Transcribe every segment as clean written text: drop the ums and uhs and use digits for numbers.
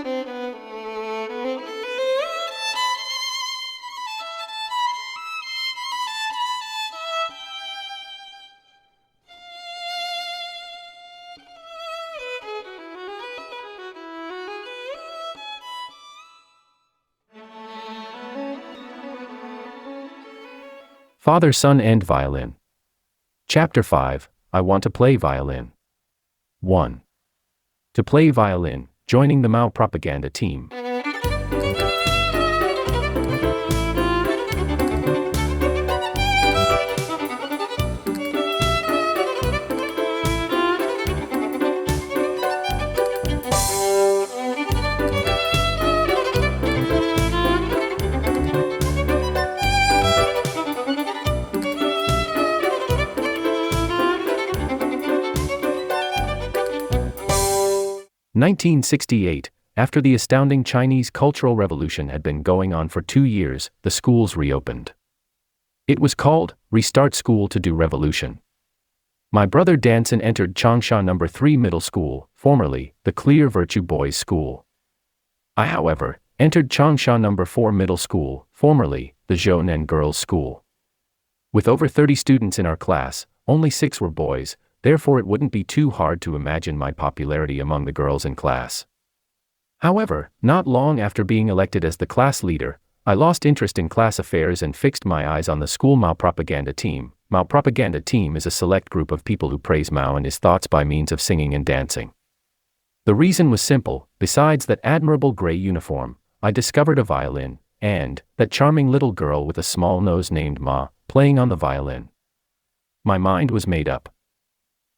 Father, Son, and Violin. Chapter 5, I Want to Play Violin. 1. To play violin, joining the Mao propaganda team. In 1968, after the astounding Chinese Cultural Revolution had been going on for 2 years, the schools reopened. It was called Restart School to Do Revolution. My brother Danson entered Changsha No. 3 Middle School, formerly the Clear Virtue Boys School. I, however, entered Changsha No. 4 Middle School, formerly the Zhounen Girls' School. With over 30 students in our class, only 6 were boys. Therefore it wouldn't be too hard to imagine my popularity among the girls in class. However, not long after being elected as the class leader, I lost interest in class affairs and fixed my eyes on the school Mao propaganda team. Mao propaganda team is a select group of people who praise Mao and his thoughts by means of singing and dancing. The reason was simple: besides that admirable gray uniform, I discovered a violin, and that charming little girl with a small nose named Ma, playing on the violin. My mind was made up.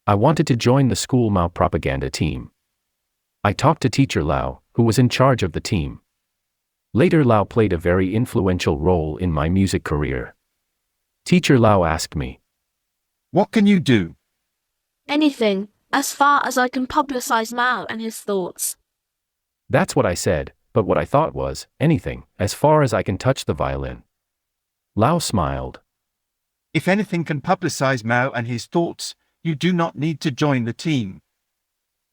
I wanted to join the school Mao propaganda team. I talked to teacher Lao, who was in charge of the team. Later, Lao played a very influential role in my music career. Teacher Lao asked me, "What can you do?" "Anything, as far as I can publicize Mao and his thoughts." That's what I said, but what I thought was, anything, as far as I can touch the violin. Lao smiled. "If anything can publicize Mao and his thoughts, you do not need to join the team."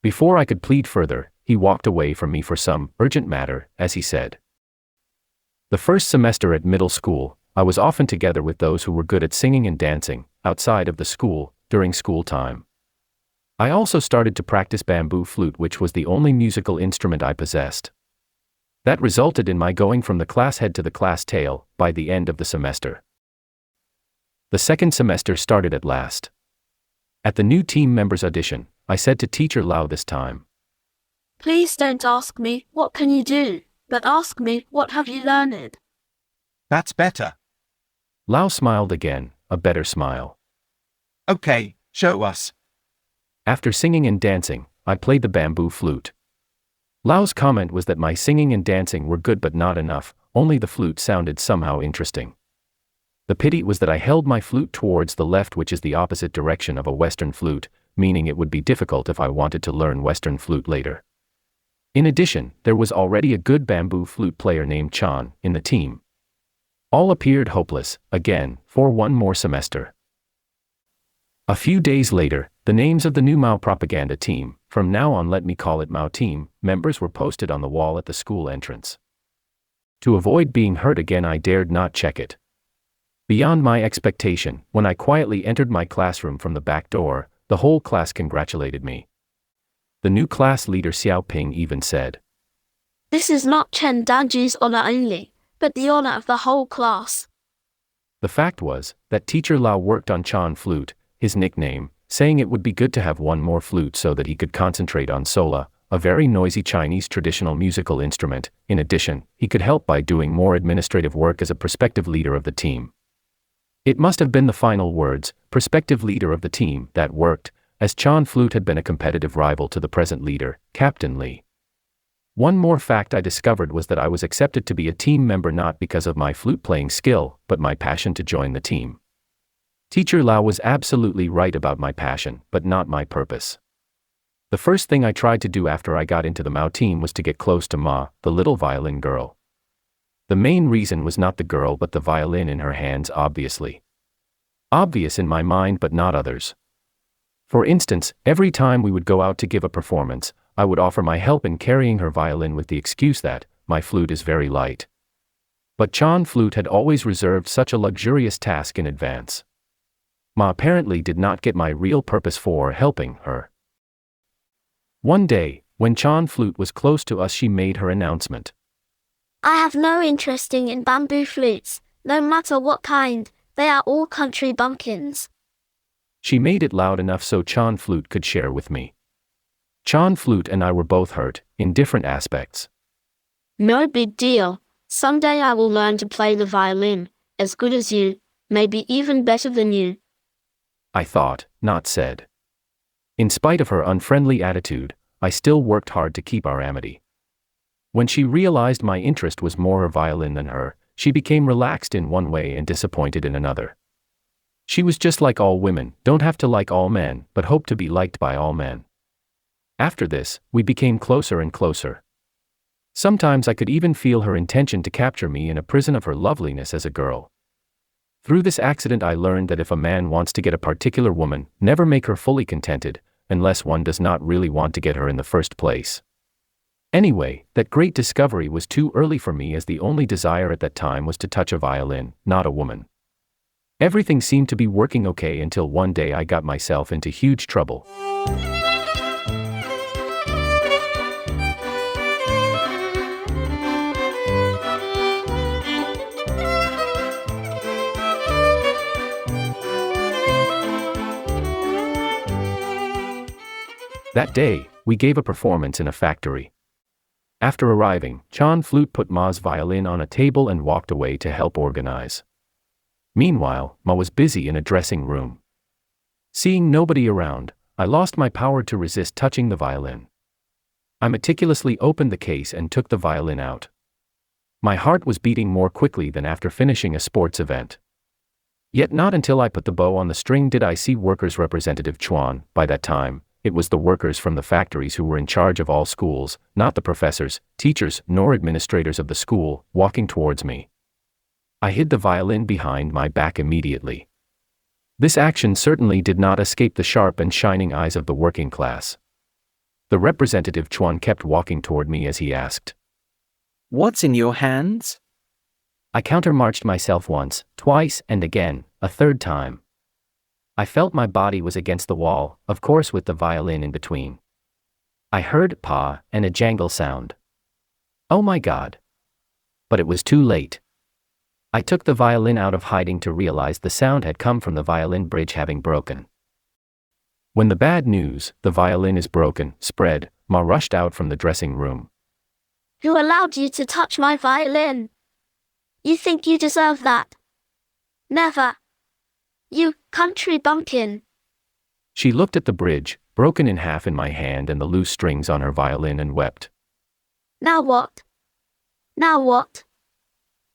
Before I could plead further, he walked away from me for some urgent matter, as he said. The first semester at middle school, I was often together with those who were good at singing and dancing, outside of the school, during school time. I also started to practice bamboo flute, which was the only musical instrument I possessed. That resulted in my going from the class head to the class tail, by the end of the semester. The second semester started at last. At the new team members audition, I said to teacher Lao this time, "Please don't ask me, what can you do, but ask me, what have you learned?" "That's better." Lao smiled again, a better smile. "Okay, show us." After singing and dancing, I played the bamboo flute. Lao's comment was that my singing and dancing were good but not enough, only the flute sounded somehow interesting. The pity was that I held my flute towards the left, which is the opposite direction of a Western flute, meaning it would be difficult if I wanted to learn Western flute later. In addition, there was already a good bamboo flute player named Chan in the team. All appeared hopeless, again, for one more semester. A few days later, the names of the new Mao propaganda team, from now on let me call it Mao team, members were posted on the wall at the school entrance. To avoid being hurt again, I dared not check it. Beyond my expectation, when I quietly entered my classroom from the back door, the whole class congratulated me. The new class leader Xiao Ping even said, "This is not Chen Danji's honor only, but the honor of the whole class." The fact was that teacher Lao worked on Chan flute, his nickname, saying it would be good to have one more flute so that he could concentrate on sola, a very noisy Chinese traditional musical instrument. In addition, he could help by doing more administrative work as a prospective leader of the team. It must have been the final words, prospective leader of the team, that worked, as Chan flute had been a competitive rival to the present leader, Captain Li. One more fact I discovered was that I was accepted to be a team member not because of my flute-playing skill, but my passion to join the team. Teacher Lao was absolutely right about my passion, but not my purpose. The first thing I tried to do after I got into the Mao team was to get close to Ma, the little violin girl. The main reason was not the girl but the violin in her hands, obviously. Obvious in my mind but not others. For instance, every time we would go out to give a performance, I would offer my help in carrying her violin with the excuse that my flute is very light. But Chan Flute had always reserved such a luxurious task in advance. Ma apparently did not get my real purpose for helping her. One day, when Chan Flute was close to us, she made her announcement. I have no interest in bamboo flutes, no matter what kind, they are all country bumpkins. She made it loud enough so Chan Flute could share with me. Chan Flute and I were both hurt, in different aspects. No big deal. Someday I will learn to play the violin, as good as you, maybe even better than you. I thought, not said. In spite of her unfriendly attitude, I still worked hard to keep our amity. When she realized my interest was more her violin than her, she became relaxed in one way and disappointed in another. She was just like all women, don't have to like all men, but hope to be liked by all men. After this, we became closer and closer. Sometimes I could even feel her intention to capture me in a prison of her loveliness as a girl. Through this accident I learned that if a man wants to get a particular woman, never make her fully contented, unless one does not really want to get her in the first place. Anyway, that great discovery was too early for me, as the only desire at that time was to touch a violin, not a woman. Everything seemed to be working okay until one day I got myself into huge trouble. That day, we gave a performance in a factory. After arriving, Chan Flute put Ma's violin on a table and walked away to help organize. Meanwhile, Ma was busy in a dressing room. Seeing nobody around, I lost my power to resist touching the violin. I meticulously opened the case and took the violin out. My heart was beating more quickly than after finishing a sports event. Yet not until I put the bow on the string did I see Workers' Representative Chuan. By that time, it was the workers from the factories who were in charge of all schools, not the professors, teachers, nor administrators of the school, walking towards me. I hid the violin behind my back immediately. This action certainly did not escape the sharp and shining eyes of the working class. The representative Chuan kept walking toward me as he asked, "What's in your hands?" I countermarched myself once, twice, and again, a third time. I felt my body was against the wall, of course with the violin in between. I heard "pa" and a jangle sound. Oh my God! But it was too late. I took the violin out of hiding to realize the sound had come from the violin bridge having broken. When the bad news, "the violin is broken," spread, Ma rushed out from the dressing room. Who allowed you to touch my violin? You think you deserve that? Never. You country bumpkin. She looked at the bridge, broken in half in my hand and the loose strings on her violin, and wept. Now what? Now what?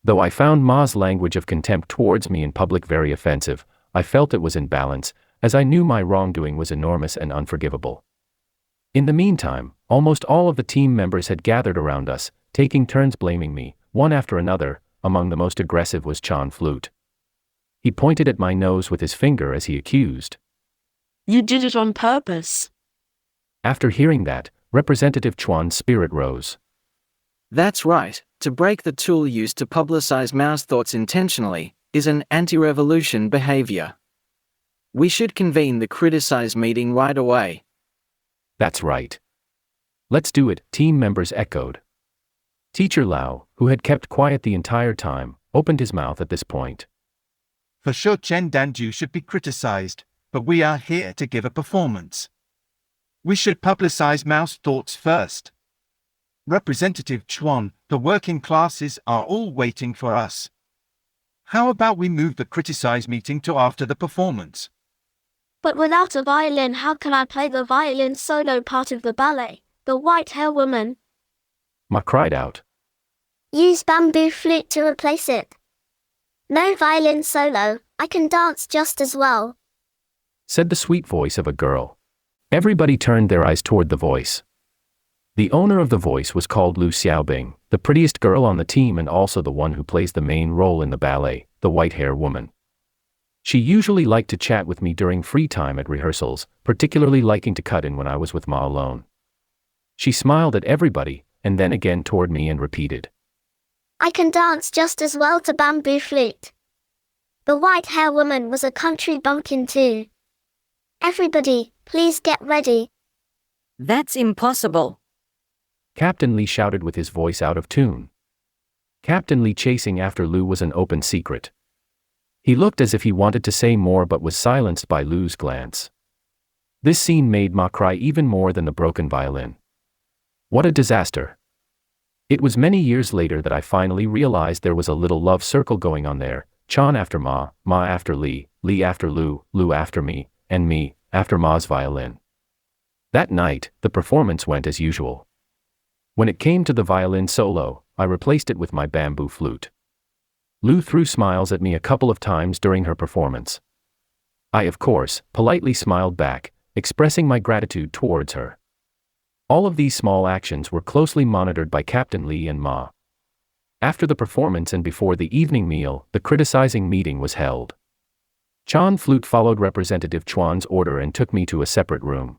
Though I found Ma's language of contempt towards me in public very offensive, I felt it was in balance, as I knew my wrongdoing was enormous and unforgivable. In the meantime, almost all of the team members had gathered around us, taking turns blaming me, one after another. Among the most aggressive was Chan Flute. He pointed at my nose with his finger as he accused. You did it on purpose. After hearing that, Representative Chuan's spirit rose. That's right, to break the tool used to publicize Mao's thoughts intentionally is an anti-revolution behavior. We should convene the criticize meeting right away. That's right. Let's do it, team members echoed. Teacher Lau, who had kept quiet the entire time, opened his mouth at this point. For sure Chen Danju should be criticized, but we are here to give a performance. We should publicize Mao's thoughts first. Representative Chuan, the working classes are all waiting for us. How about we move the criticize meeting to after the performance? But without a violin, how can I play the violin solo part of the ballet, The White Hair Woman? Ma cried out. Use bamboo flute to replace it. No violin solo, I can dance just as well, said the sweet voice of a girl. Everybody turned their eyes toward the voice. The owner of the voice was called Lu Xiaobing, the prettiest girl on the team and also the one who plays the main role in the ballet, The White Hair Woman. She usually liked to chat with me during free time at rehearsals, particularly liking to cut in when I was with Ma alone. She smiled at everybody, and then again toward me and repeated, I can dance just as well to bamboo flute. The white-haired woman was a country bumpkin too. Everybody, please get ready. That's impossible. Captain Lee shouted with his voice out of tune. Captain Lee chasing after Lou was an open secret. He looked as if he wanted to say more but was silenced by Lou's glance. This scene made Ma cry even more than the broken violin. What a disaster. It was many years later that I finally realized there was a little love circle going on there, Chan after Ma, Ma after Lee, Lee after Lou, Lou after me, and me, after Ma's violin. That night, the performance went as usual. When it came to the violin solo, I replaced it with my bamboo flute. Lou threw smiles at me a couple of times during her performance. I, of course, politely smiled back, expressing my gratitude towards her. All of these small actions were closely monitored by Captain Lee and Ma. After the performance and before the evening meal, the criticizing meeting was held. Chan Flute followed Representative Chuan's order and took me to a separate room.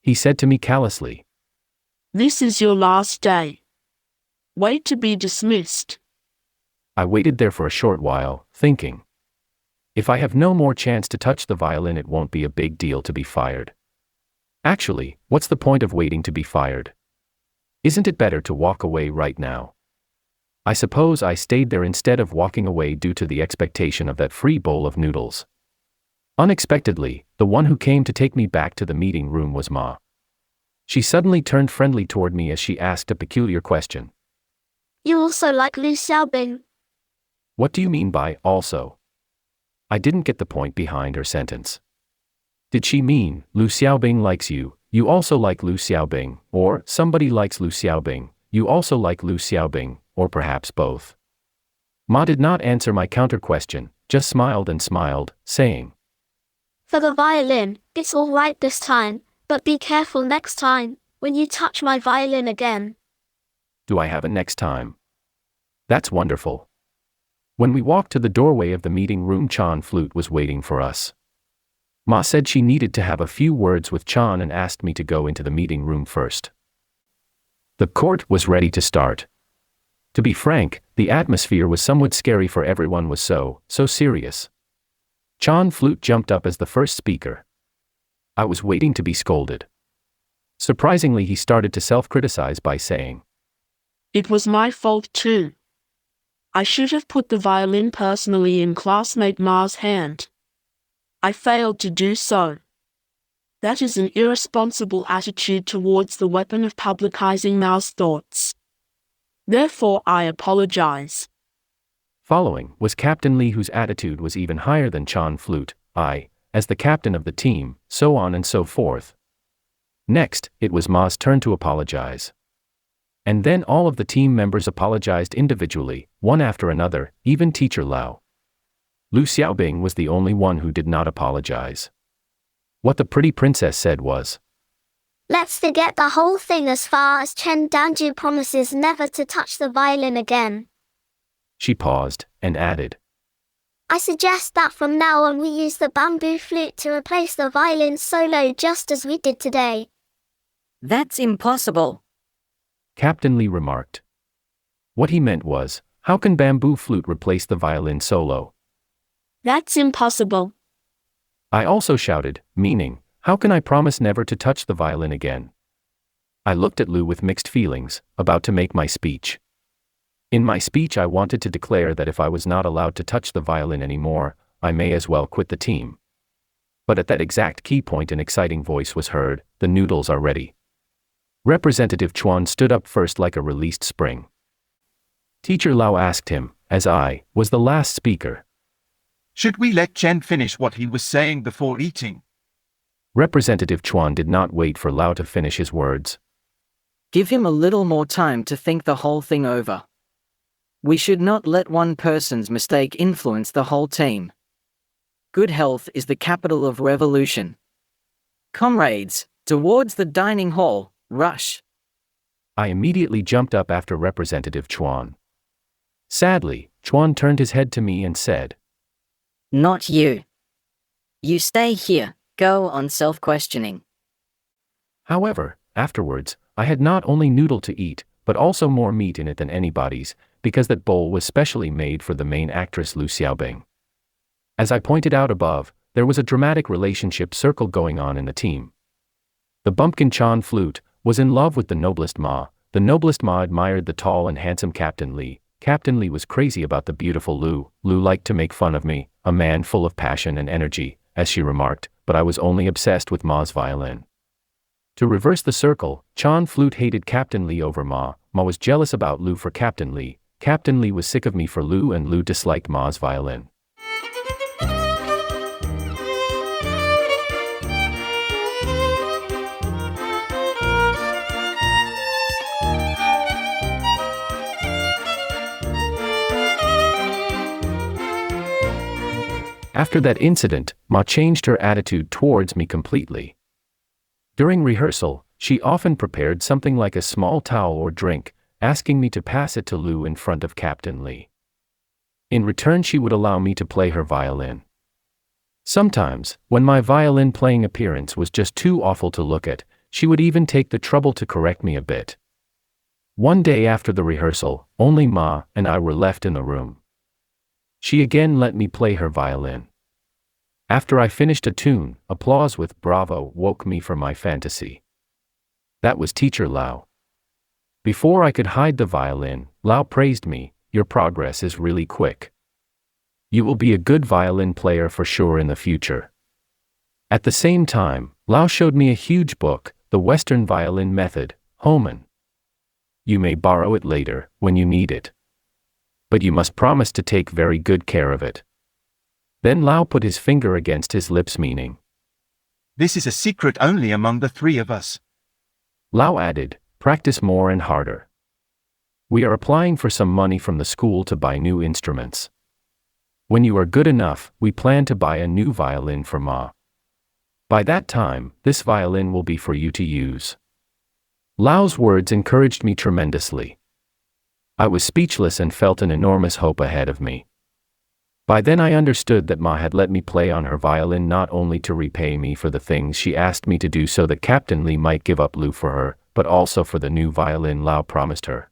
He said to me callously, This is your last day. Wait to be dismissed. I waited there for a short while, thinking, if I have no more chance to touch the violin, it won't be a big deal to be fired. Actually, what's the point of waiting to be fired? Isn't it better to walk away right now? I suppose I stayed there instead of walking away due to the expectation of that free bowl of noodles. Unexpectedly, the one who came to take me back to the meeting room was Ma. She suddenly turned friendly toward me as she asked a peculiar question. You also like Liu Xiaobing? What do you mean by also? I didn't get the point behind her sentence. Did she mean, Liu Xiaobing likes you, you also like Liu Xiaobing, or somebody likes Liu Xiaobing, you also like Liu Xiaobing, or perhaps both? Ma did not answer my counter-question, just smiled and smiled, saying, For the violin, it's all right this time, but be careful next time, when you touch my violin again. Do I have it next time? That's wonderful. When we walked to the doorway of the meeting room, Chan Flute was waiting for us. Ma said she needed to have a few words with Chan and asked me to go into the meeting room first. The court was ready to start. To be frank, the atmosphere was somewhat scary for everyone was so serious. Chan Flute jumped up as the first speaker. I was waiting to be scolded. Surprisingly, he started to self-criticize by saying, It was my fault too. I should have put the violin personally in classmate Ma's hand. I failed to do so. That is an irresponsible attitude towards the weapon of publicizing Mao's thoughts. Therefore, I apologize. Following was Captain Lee, whose attitude was even higher than Chan Flute, I, as the captain of the team, so on and so forth. Next, it was Ma's turn to apologize. And then all of the team members apologized individually, one after another, even Teacher Lao. Liu Xiaobing was the only one who did not apologize. What the pretty princess said was, Let's forget the whole thing as far as Chen Danju promises never to touch the violin again. She paused, and added, I suggest that from now on we use the bamboo flute to replace the violin solo just as we did today. That's impossible. Captain Lee remarked. What he meant was, how can bamboo flute replace the violin solo? That's impossible. I also shouted, meaning, how can I promise never to touch the violin again? I looked at Liu with mixed feelings, about to make my speech. In my speech, I wanted to declare that if I was not allowed to touch the violin anymore, I may as well quit the team. But at that exact key point, an exciting voice was heard, the noodles are ready. Representative Chuan stood up first like a released spring. Teacher Lao asked him, as I was the last speaker, Should we let Chen finish what he was saying before eating? Representative Chuan did not wait for Lao to finish his words. Give him a little more time to think the whole thing over. We should not let one person's mistake influence the whole team. Good health is the capital of revolution. Comrades, towards the dining hall, rush. I immediately jumped up after Representative Chuan. Sadly, Chuan turned his head to me and said, Not you. You stay here, go on self-questioning. However, afterwards, I had not only noodle to eat, but also more meat in it than anybody's, because that bowl was specially made for the main actress Lu Xiaobing. As I pointed out above, there was a dramatic relationship circle going on in the team. The bumpkin Chan flute was in love with the noblest Ma. The noblest Ma admired the tall and handsome Captain Li. Captain Li was crazy about the beautiful Lu. Lu liked to make fun of me, a man full of passion and energy, as she remarked, but I was only obsessed with Ma's violin. To reverse the circle, Chan flute hated Captain Li over Ma. Ma was jealous about Lu for Captain Li. Captain Li was sick of me for Lu, and Lu disliked Ma's violin. After that incident, Ma changed her attitude towards me completely. During rehearsal, she often prepared something like a small towel or drink, asking me to pass it to Lu in front of Captain Li. In return, she would allow me to play her violin. Sometimes, when my violin playing appearance was just too awful to look at, she would even take the trouble to correct me a bit. One day after the rehearsal, only Ma and I were left in the room. She again let me play her violin. After I finished a tune, applause with "Bravo" woke me from my fantasy. That was Teacher Lao. Before I could hide the violin, Lao praised me, "Your progress is really quick. You will be a good violin player for sure in the future." At the same time, Lao showed me a huge book, The Western Violin Method, Homan. You may borrow it later, when you need it. But you must promise to take very good care of it. Then Lao put his finger against his lips, meaning, "This is a secret only among the three of us." Lao added, "Practice more and harder. We are applying for some money from the school to buy new instruments. When you are good enough, we plan to buy a new violin for Ma. By that time, this violin will be for you to use." Lao's words encouraged me tremendously. I was speechless and felt an enormous hope ahead of me. By then I understood that Ma had let me play on her violin not only to repay me for the things she asked me to do so that Captain Li might give up Lu for her, but also for the new violin Lao promised her.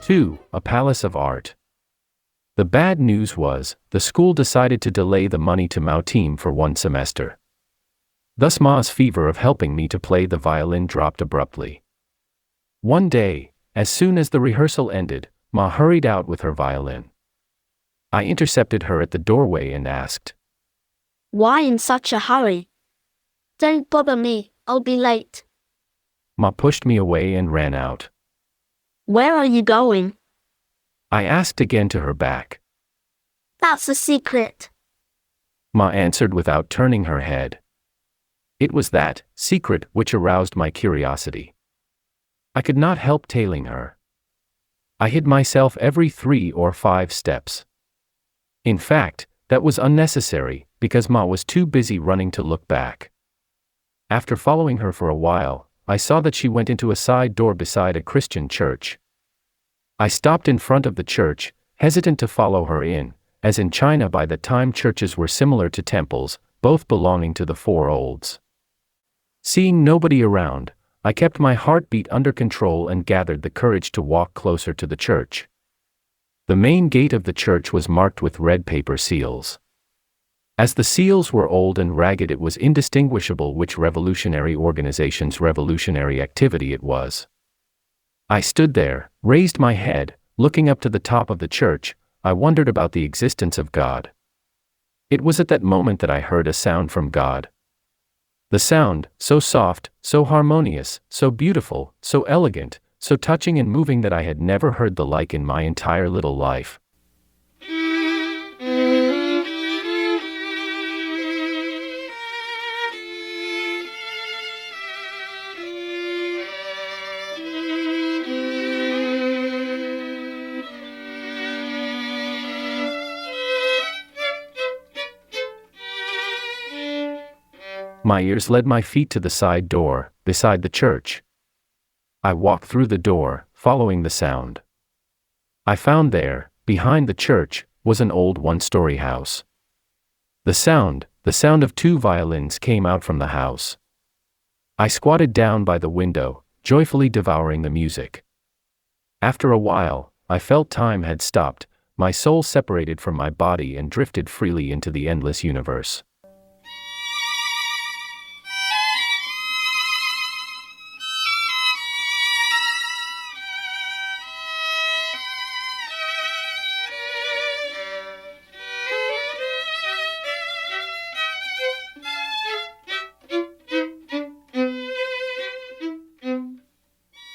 Two, a palace of art. The bad news was, the school decided to delay the money to Mao team for 1 semester. Thus Ma's fever of helping me to play the violin dropped abruptly. One day, as soon as the rehearsal ended, Ma hurried out with her violin. I intercepted her at the doorway and asked, Why in such a hurry? Don't bother me, I'll be late. Ma pushed me away and ran out. Where are you going? I asked again to her back. That's a secret. Ma answered without turning her head. It was that secret which aroused my curiosity. I could not help tailing her. I hid myself every 3 or 5 steps. In fact, that was unnecessary, because Ma was too busy running to look back. After following her for a while, I saw that she went into a side door beside a Christian church. I stopped in front of the church, hesitant to follow her in, as in China by that time churches were similar to temples, both belonging to the Four Olds. Seeing nobody around, I kept my heartbeat under control and gathered the courage to walk closer to the church. The main gate of the church was marked with red paper seals. As the seals were old and ragged, it was indistinguishable which revolutionary organization's revolutionary activity it was. I stood there, raised my head, looking up to the top of the church. I wondered about the existence of God. It was at that moment that I heard a sound from God. The sound, so soft, so harmonious, so beautiful, so elegant, so touching and moving that I had never heard the like in my entire little life. My ears led my feet to the side door, beside the church. I walked through the door, following the sound. I found there, behind the church, was an old one-story house. The sound of 2 violins came out from the house. I squatted down by the window, joyfully devouring the music. After a while, I felt time had stopped, my soul separated from my body and drifted freely into the endless universe.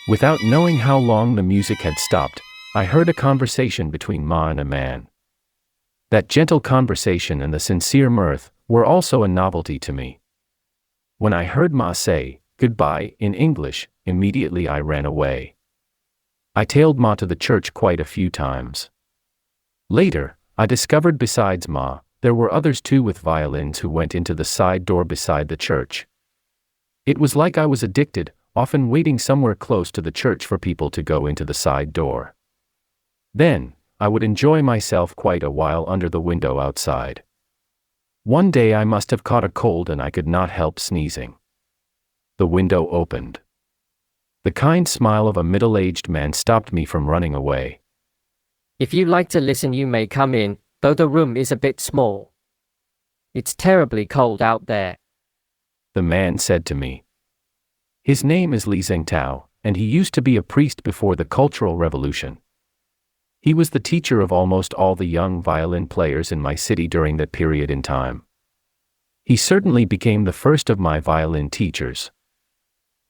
Without knowing how long the music had stopped, I heard a conversation between Ma and a man. That gentle conversation and the sincere mirth were also a novelty to me. When I heard Ma say, "Goodbye," in English, immediately I ran away. I tailed Ma to the church quite a few times. Later, I discovered besides Ma, there were others too with violins who went into the side door beside the church. It was like I was addicted, often waiting somewhere close to the church for people to go into the side door. Then, I would enjoy myself quite a while under the window outside. One day I must have caught a cold and I could not help sneezing. The window opened. The kind smile of a middle-aged man stopped me from running away. If you like to listen, you may come in, though the room is a bit small. It's terribly cold out there. The man said to me. His name is Li Zhengtao, and he used to be a priest before the Cultural Revolution. He was the teacher of almost all the young violin players in my city during that period in time. He certainly became the first of my violin teachers.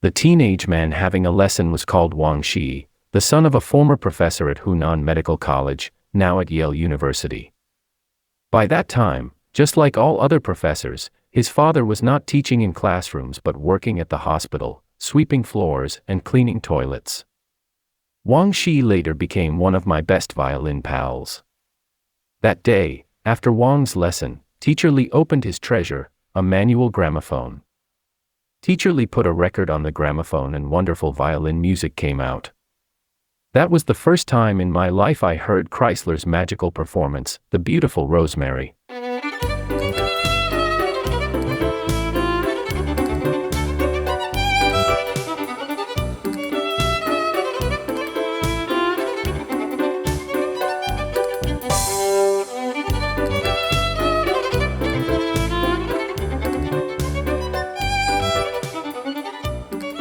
The teenage man having a lesson was called Wang Shi, the son of a former professor at Hunan Medical College, now at Yale University. By that time, just like all other professors, his father was not teaching in classrooms but working at the hospital, sweeping floors and cleaning toilets. Wang Shi later became one of my best violin pals. That day, after Wang's lesson, Teacher Li opened his treasure, a manual gramophone. Teacher Li put a record on the gramophone and wonderful violin music came out. That was the first time in my life I heard Chrysler's magical performance, The Beautiful Rosemary.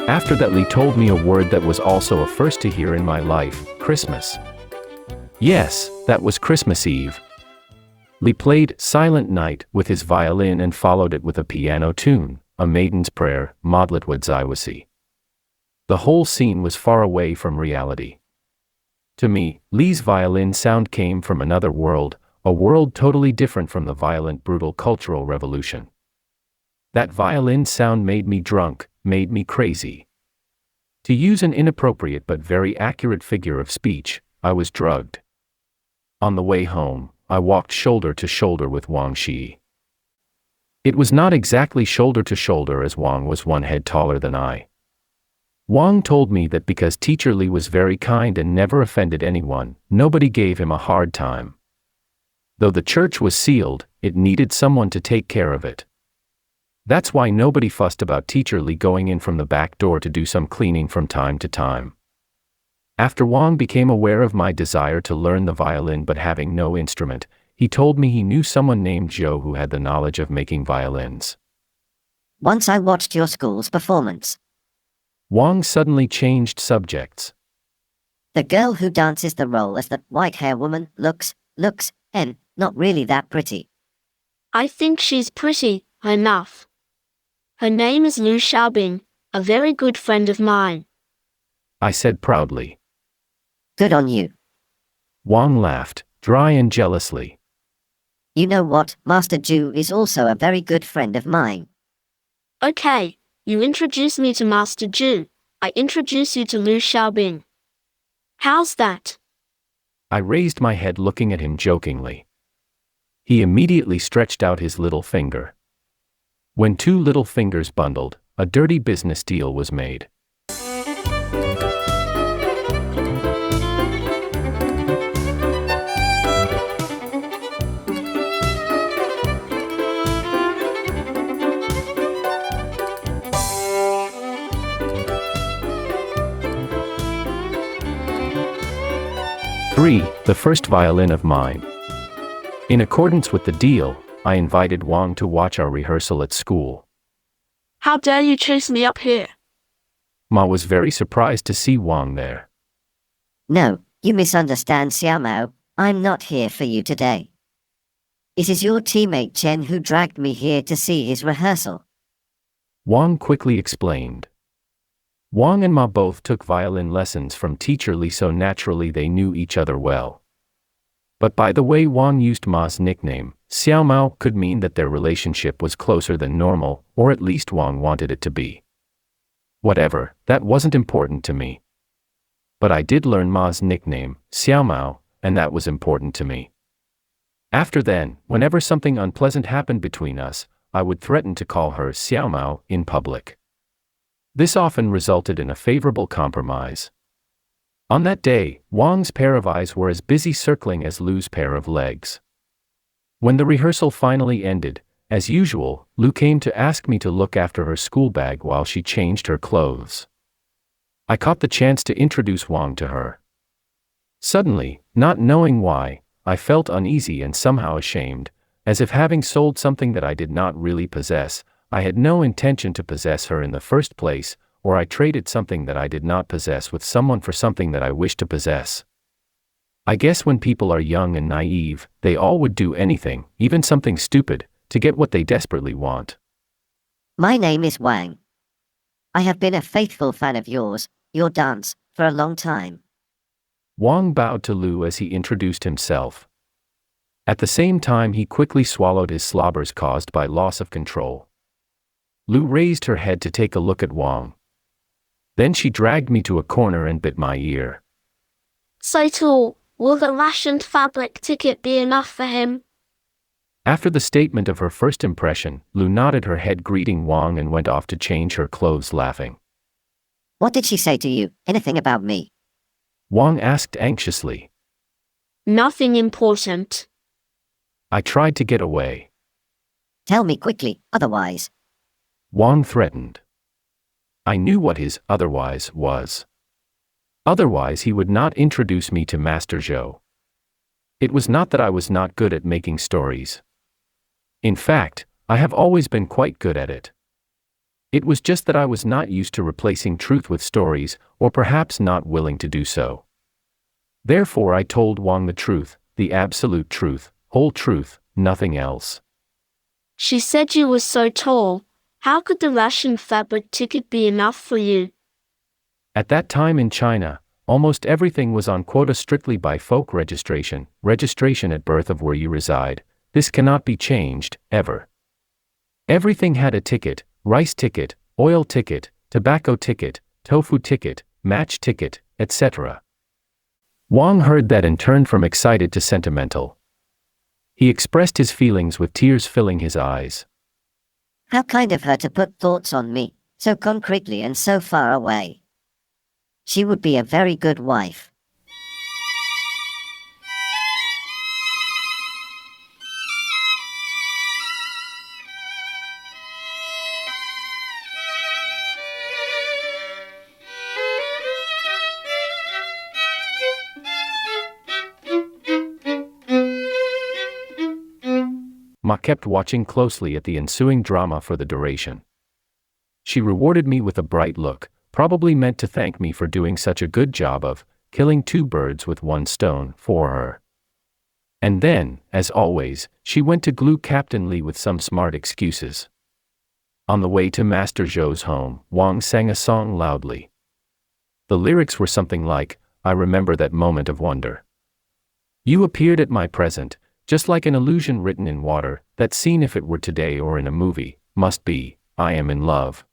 After that, Li told me a word that was also a first to hear in my life, Christmas. Yes, that was Christmas Eve. Li played Silent Night with his violin and followed it with a piano tune, A Maiden's Prayer, Modlitwa Dziwasi. The whole scene was far away from reality. To me, Li's violin sound came from another world, a world totally different from the violent, brutal Cultural Revolution. That violin sound made me drunk, made me crazy. To use an inappropriate but very accurate figure of speech, I was drugged. On the way home, I walked shoulder to shoulder with Wang Shi. It was not exactly shoulder to shoulder as Wang was one head taller than I. Wang told me that because Teacher Li was very kind and never offended anyone, nobody gave him a hard time. Though the church was sealed, it needed someone to take care of it. That's why nobody fussed about Teacher Li going in from the back door to do some cleaning from time to time. After Wang became aware of my desire to learn the violin but having no instrument, he told me he knew someone named Zhou who had the knowledge of making violins. Once I watched your school's performance. Wang suddenly changed subjects. The girl who dances the role as the white-hair woman looks, not really that pretty. I think she's pretty enough. Her name is Liu Xiaobing, a very good friend of mine. I said proudly. Good on you. Wang laughed, dry and jealously. You know what, Master Zhu is also a very good friend of mine. Okay, you introduce me to Master Zhu, I introduce you to Liu Xiaobing. How's that? I raised my head looking at him jokingly. He immediately stretched out his little finger. When two little fingers bundled, a dirty business deal was made. Three, the first violin of mine. In accordance with the deal, I invited Wang to watch our rehearsal at school. How dare you chase me up here? Ma was very surprised to see Wang there. No, you misunderstand, Xiaomao. I'm not here for you today. It is your teammate Chen who dragged me here to see his rehearsal. Wang quickly explained. Wang and Ma both took violin lessons from teacher Li, so naturally they knew each other well. But by the way Wang used Ma's nickname, Xiaomao, could mean that their relationship was closer than normal, or at least Wang wanted it to be. Whatever, that wasn't important to me. But I did learn Ma's nickname, Xiaomao, and that was important to me. After then, whenever something unpleasant happened between us, I would threaten to call her Xiaomao in public. This often resulted in a favorable compromise. On that day, Wang's pair of eyes were as busy circling as Lu's pair of legs. When the rehearsal finally ended, as usual, Lu came to ask me to look after her school bag while she changed her clothes. I caught the chance to introduce Wang to her. Suddenly, not knowing why, I felt uneasy and somehow ashamed, as if having sold something that I did not really possess, I had no intention to possess her in the first place, or I traded something that I did not possess with someone for something that I wished to possess. I guess when people are young and naive, they all would do anything, even something stupid, to get what they desperately want. My name is Wang. I have been a faithful fan of yours, your dance, for a long time. Wang bowed to Lu as he introduced himself. At the same time he quickly swallowed his slobbers caused by loss of control. Lu raised her head to take a look at Wang. Then she dragged me to a corner and bit my ear. So tall, will the rationed fabric ticket be enough for him? After the statement of her first impression, Lu nodded her head greeting Wang and went off to change her clothes laughing. What did she say to you? Anything about me? Wang asked anxiously. Nothing important. I tried to get away. Tell me quickly, otherwise. Wang threatened. I knew what his otherwise was. Otherwise he would not introduce me to Master Zhou. It was not that I was not good at making stories. In fact, I have always been quite good at it. It was just that I was not used to replacing truth with stories, or perhaps not willing to do so. Therefore I told Wang the truth, the absolute truth, whole truth, nothing else. She said you were so tall. How could the ration fabric ticket be enough for you? At that time in China, almost everything was on quota strictly by folk registration at birth of where you reside. This cannot be changed, ever. Everything had a ticket, rice ticket, oil ticket, tobacco ticket, tofu ticket, match ticket, etc. Wang heard that and turned from excited to sentimental. He expressed his feelings with tears filling his eyes. How kind of her to put thoughts on me, so concretely and so far away. She would be a very good wife. Ma kept watching closely at the ensuing drama for the duration. She rewarded me with a bright look, probably meant to thank me for doing such a good job of killing two birds with one stone for her. And then, as always, she went to glue Captain Li with some smart excuses. On the way to Master Zhou's home, Wang sang a song loudly. The lyrics were something like, "I remember that moment of wonder. You appeared at my present, just like an illusion written in water, that scene if it were today or in a movie, must be, I am in love."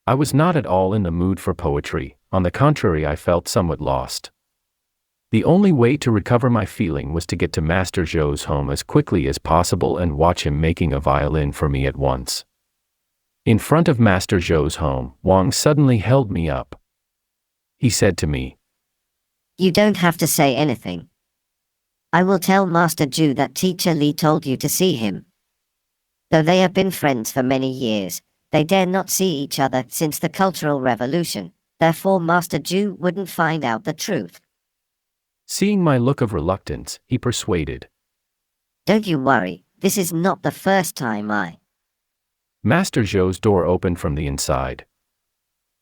I was not at all in the mood for poetry, on the contrary, I felt somewhat lost. The only way to recover my feeling was to get to Master Zhou's home as quickly as possible and watch him making a violin for me at once. In front of Master Zhou's home, Wang suddenly held me up. He said to me, You don't have to say anything. I will tell Master Zhu that Teacher Li told you to see him. Though they have been friends for many years, they dare not see each other since the Cultural Revolution, therefore Master Zhu wouldn't find out the truth. Seeing my look of reluctance, he persuaded. Don't you worry, this is not the first time Master Zhou's door opened from the inside.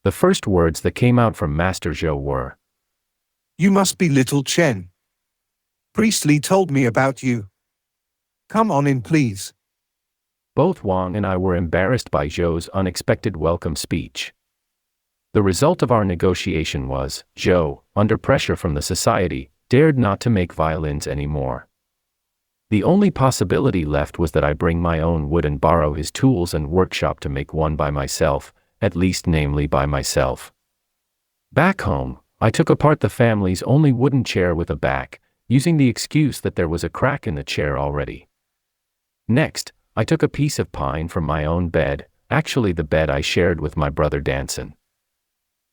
The first words that came out from Master Zhou were, You must be little Chen. Priestley told me about you. Come on in, please. Both Wang and I were embarrassed by Zhou's unexpected welcome speech. The result of our negotiation was, Zhou, under pressure from the society, dared not to make violins anymore. The only possibility left was that I bring my own wood and borrow his tools and workshop to make one by myself, at least namely by myself. Back home, I took apart the family's only wooden chair with a back, using the excuse that there was a crack in the chair already. Next, I took a piece of pine from my own bed, actually the bed I shared with my brother Danson.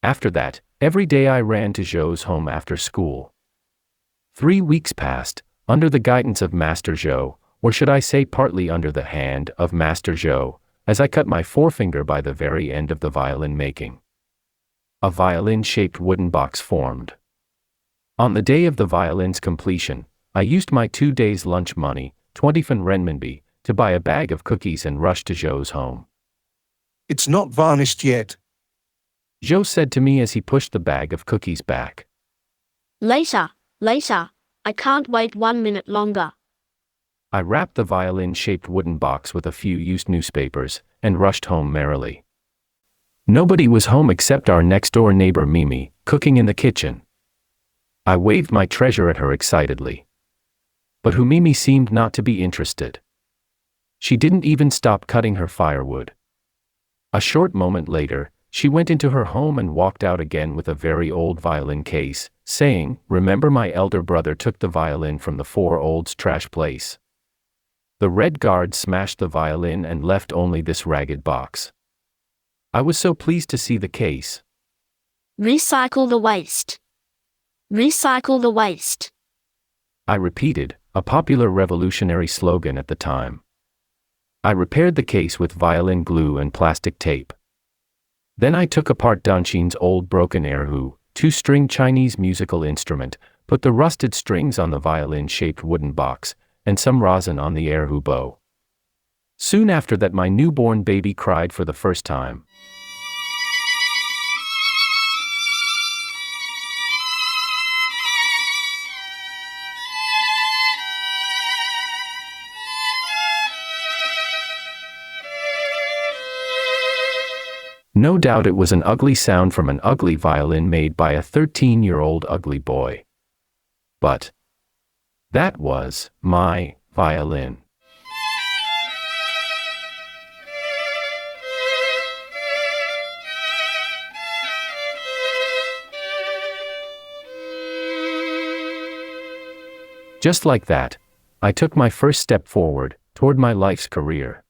After that, every day I ran to Zhou's home after school. 3 weeks passed, under the guidance of Master Zhou, or should I say partly under the hand of Master Zhou, as I cut my forefinger by the very end of the violin making. A violin-shaped wooden box formed. On the day of the violin's completion, I used my 2 days' lunch money, 25 renminbi, to buy a bag of cookies and rush to Zhou's home. It's not varnished yet. Zhou said to me as he pushed the bag of cookies back. Later, I can't wait 1 minute longer. I wrapped the violin-shaped wooden box with a few used newspapers, and rushed home merrily. Nobody was home except our next-door neighbor Mimi, cooking in the kitchen. I waved my treasure at her excitedly. But Mimi seemed not to be interested. She didn't even stop cutting her firewood. A short moment later, she went into her home and walked out again with a very old violin case, saying, Remember my elder brother took the violin from the Four Olds trash place. The Red Guard smashed the violin and left only this ragged box. I was so pleased to see the case. Recycle the waste. Recycle the waste. I repeated, a popular revolutionary slogan at the time. I repaired the case with violin glue and plastic tape. Then I took apart Danxin's old broken erhu, 2-string Chinese musical instrument, put the rusted strings on the violin-shaped wooden box, and some rosin on the erhu bow. Soon after that my newborn baby cried for the first time. No doubt it was an ugly sound from an ugly violin made by a 13-year-old ugly boy. But that was my violin. Just like that, I took my first step forward toward my life's career.